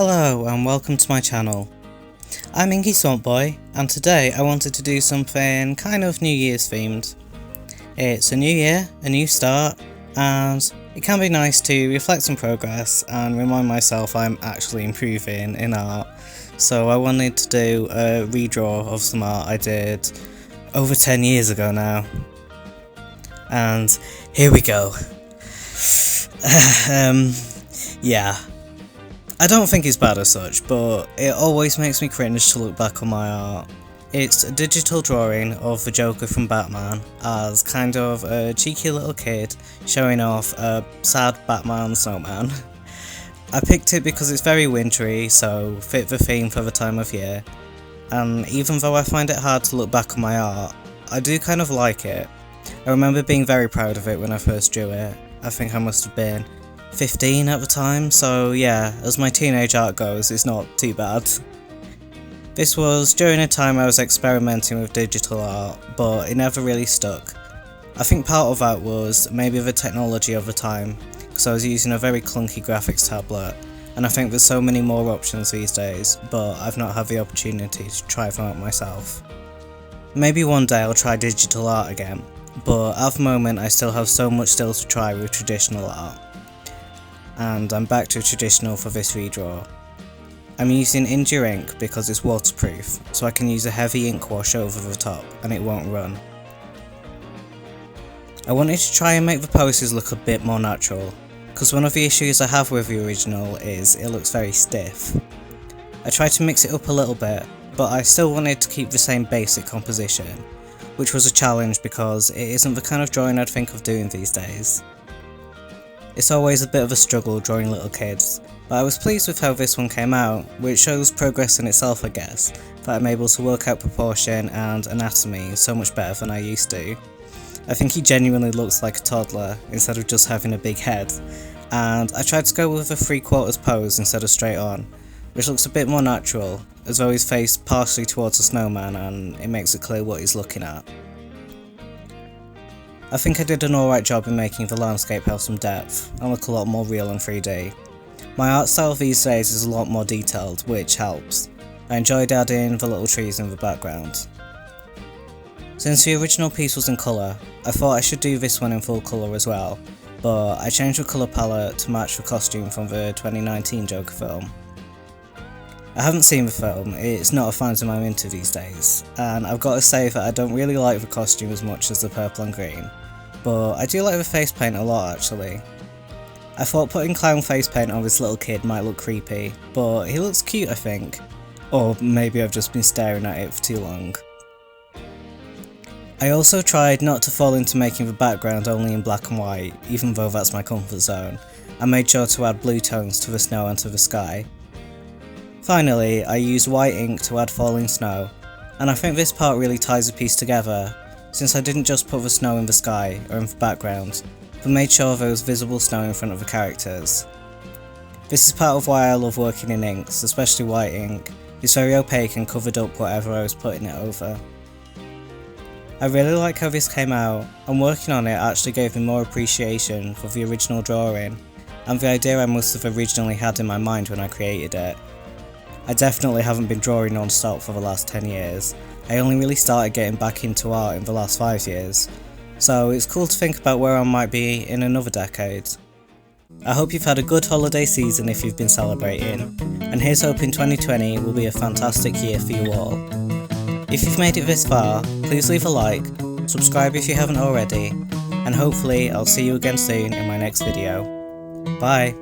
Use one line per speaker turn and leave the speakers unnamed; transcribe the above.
Hello and welcome to my channel. I'm Inky Swamp Boy, and today I wanted to do something kind of New Year's themed. It's a new year, a new start, and it can be nice to reflect on progress and remind myself I'm actually improving in art. So I wanted to do a redraw of some art I did over 10 years ago now. And here we go. Yeah. I don't think it's bad as such, but it always makes me cringe to look back on my art. It's a digital drawing of the Joker from Batman as kind of a cheeky little kid showing off a sad Batman snowman. I picked it because it's very wintry, so fit the theme for the time of year. And even though I find it hard to look back on my art, I do kind of like it. I remember being very proud of it when I first drew it. I think I must have been 15 at the time, so yeah, as my teenage art goes, it's not too bad. This was during a time I was experimenting with digital art, but it never really stuck. I think part of that was maybe the technology of the time, because I was using a very clunky graphics tablet, and I think there's so many more options these days, but I've not had the opportunity to try them out myself. Maybe one day I'll try digital art again, but at the moment I still have so much still to try with traditional art. And I'm back to traditional for this redraw. I'm using India ink because it's waterproof, so I can use a heavy ink wash over the top and it won't run. I wanted to try and make the poses look a bit more natural, because one of the issues I have with the original is it looks very stiff. I tried to mix it up a little bit, but I still wanted to keep the same basic composition, which was a challenge because it isn't the kind of drawing I'd think of doing these days. It's always a bit of a struggle drawing little kids, but I was pleased with how this one came out, which shows progress in itself I guess, that I'm able to work out proportion and anatomy so much better than I used to. I think he genuinely looks like a toddler instead of just having a big head, and I tried to go with a 3/4 pose instead of straight on, which looks a bit more natural, as though he's faced partially towards a snowman and it makes it clear what he's looking at. I think I did an alright job in making the landscape have some depth and look a lot more real in 3D. My art style these days is a lot more detailed, which helps. I enjoyed adding the little trees in the background. Since the original piece was in colour, I thought I should do this one in full colour as well, but I changed the colour palette to match the costume from the 2019 Joker film. I haven't seen the film, it's not a fandom I'm into these days, and I've got to say that I don't really like the costume as much as the purple and green, but I do like the face paint a lot actually. I thought putting clown face paint on this little kid might look creepy, but he looks cute I think, or maybe I've just been staring at it for too long. I also tried not to fall into making the background only in black and white, even though that's my comfort zone, and made sure to add blue tones to the snow and to the sky. Finally, I used white ink to add falling snow, and I think this part really ties the piece together, since I didn't just put the snow in the sky or in the background, but made sure there was visible snow in front of the characters. This is part of why I love working in inks, especially white ink. It's very opaque and covered up whatever I was putting it over. I really like how this came out, and working on it actually gave me more appreciation for the original drawing, and the idea I must have originally had in my mind when I created it. I definitely haven't been drawing non-stop for the last 10 years, I only really started getting back into art in the last 5 years, so it's cool to think about where I might be in another decade. I hope you've had a good holiday season if you've been celebrating, and here's hoping 2020 will be a fantastic year for you all. If you've made it this far, please leave a like, subscribe if you haven't already, and hopefully I'll see you again soon in my next video. Bye!